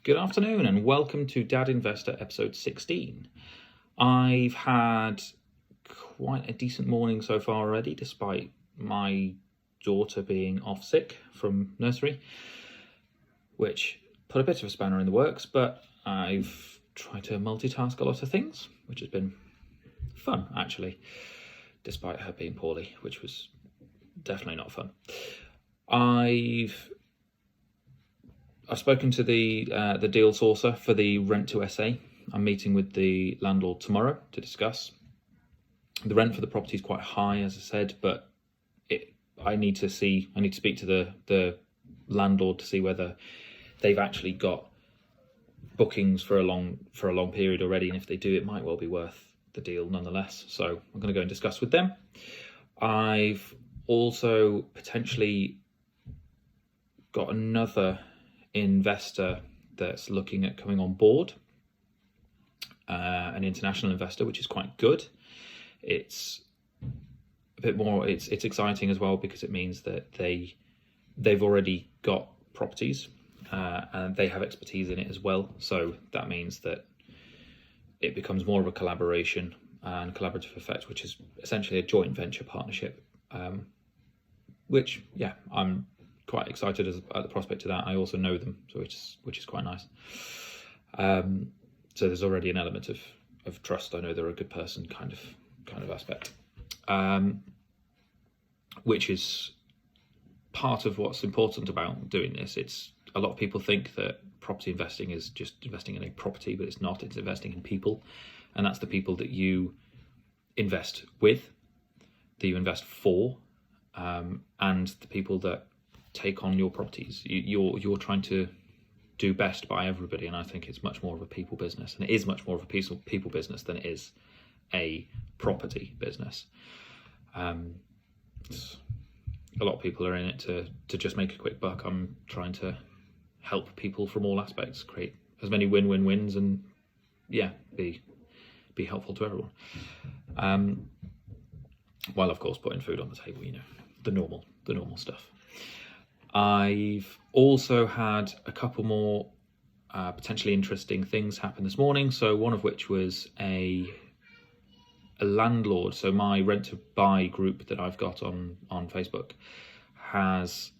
Good afternoon and welcome to Dad Investor episode 16. I've had quite a decent morning so far already, despite my daughter being off sick from nursery, which put a bit of a spanner in the works, but I've tried to multitask a lot of things, which has been fun actually, despite her being poorly, which was definitely not fun. I've spoken to the deal sourcer for the rent to SA. I'm meeting with the landlord tomorrow to discuss. The rent for the property is quite high, as I said, but I need to speak to the landlord to see whether they've actually got bookings for a long period already, and if they do, it might well be worth the deal nonetheless. So I'm going to go and discuss with them. I've also potentially got another investor that's looking at coming on board, an international investor, which is quite good. It's a bit more, it's exciting as well, because it means that they've already got properties and they have expertise in it as well. So that means that it becomes more of a collaboration and collaborative effect, which is essentially a joint venture partnership, which, yeah, I'm quite excited at the prospect of that. I also know them, so which is quite nice. So there's already an element of trust. I know they're a good person kind of aspect, which is part of what's important about doing this. It's a lot of people think that property investing is just investing in a property, but it's not. It's investing in people, and that's the people that you invest with, that you invest for, and the people that take on your properties. You're trying to do best by everybody, and I think it's much more of a people business, and it is much more of a people business than it is a property business. A lot of people are in it to just make a quick buck. I'm trying to help people from all aspects, create as many win-win-wins, and be helpful to everyone, while of course putting food on the table, the normal stuff. I've also had a couple more potentially interesting things happen this morning. So one of which was a landlord. So my rent to buy group that I've got on Facebook has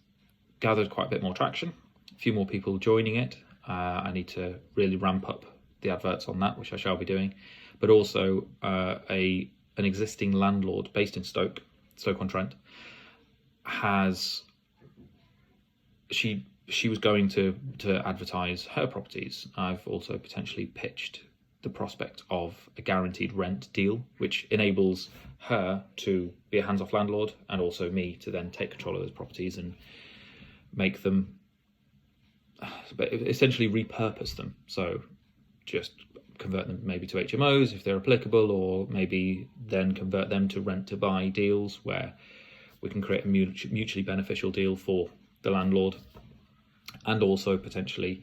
gathered quite a bit more traction. A few more people joining it. I need to really ramp up the adverts on that, which I shall be doing. But also an existing landlord based in Stoke-on-Trent has. She was going to advertise her properties. I've also potentially pitched the prospect of a guaranteed rent deal, which enables her to be a hands-off landlord, and also me to then take control of those properties and make them, but essentially repurpose them. So just convert them maybe to HMOs if they're applicable, or maybe then convert them to rent to buy deals where we can create a mutually beneficial deal for the landlord, and also potentially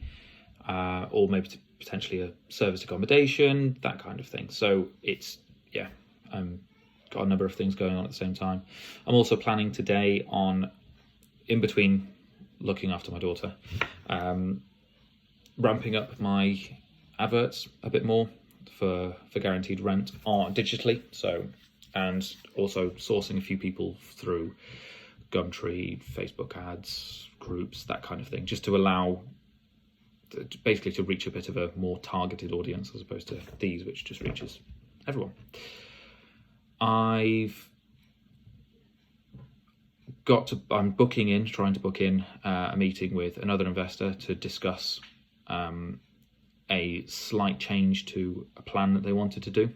or maybe potentially a service accommodation, that kind of thing. So it's got a number of things going on at the same time. I'm also planning today on, in between looking after my daughter, ramping up my adverts a bit more for guaranteed rent digitally, so, and also sourcing a few people through Gumtree, Facebook ads, groups, that kind of thing, just to allow basically to reach a bit of a more targeted audience, as opposed to these, which just reaches everyone. I'm trying to book in a meeting with another investor to discuss a slight change to a plan that they wanted to do.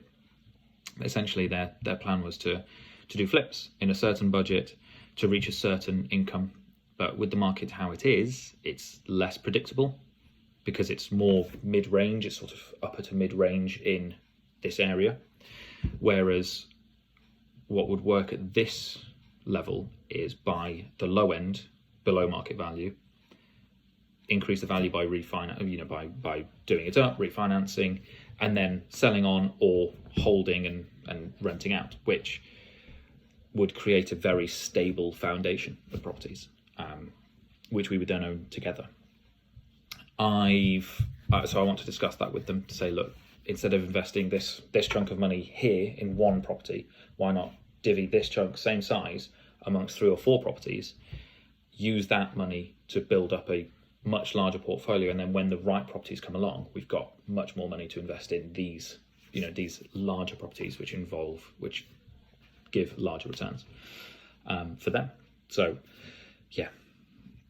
Essentially, their plan was to do flips in a certain budget to reach a certain income, but with the market how it is, it's less predictable because it's more mid-range. It's sort of upper to mid-range in this area, whereas what would work at this level is buy the low end below market value, increase the value by by doing it up, refinancing, and then selling on or holding and renting out, which would create a very stable foundation of properties, which we would then own together. I've So I want to discuss that with them to say, look, instead of investing this chunk of money here in one property, why not divvy this chunk, same size, amongst 3 or 4 properties, use that money to build up a much larger portfolio, and then when the right properties come along, we've got much more money to invest in these, these larger properties which give larger returns for them. So yeah,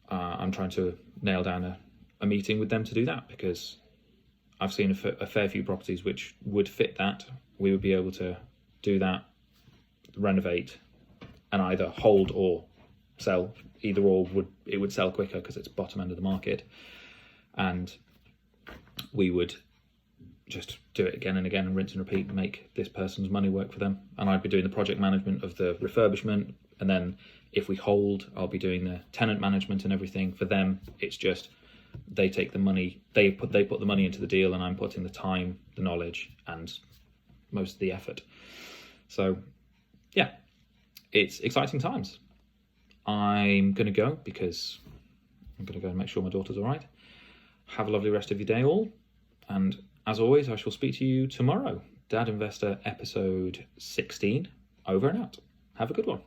I'm trying to nail down a meeting with them to do that, because I've seen a fair few properties which would fit that. We would be able to do that, renovate, and either hold or sell. Either or would sell quicker because it's bottom end of the market, and we would just do it again and again and rinse and repeat and make this person's money work for them. And I'd be doing the project management of the refurbishment, and then if we hold, I'll be doing the tenant management and everything. For them, it's just they take the money, they put the money into the deal, and I'm putting the time, the knowledge, and most of the effort. So yeah, it's exciting times. I'm going to go because I'm going to go and make sure my daughter's all right. Have a lovely rest of your day all, and as always, I shall speak to you tomorrow. Dad Investor episode 16, over and out. Have a good one.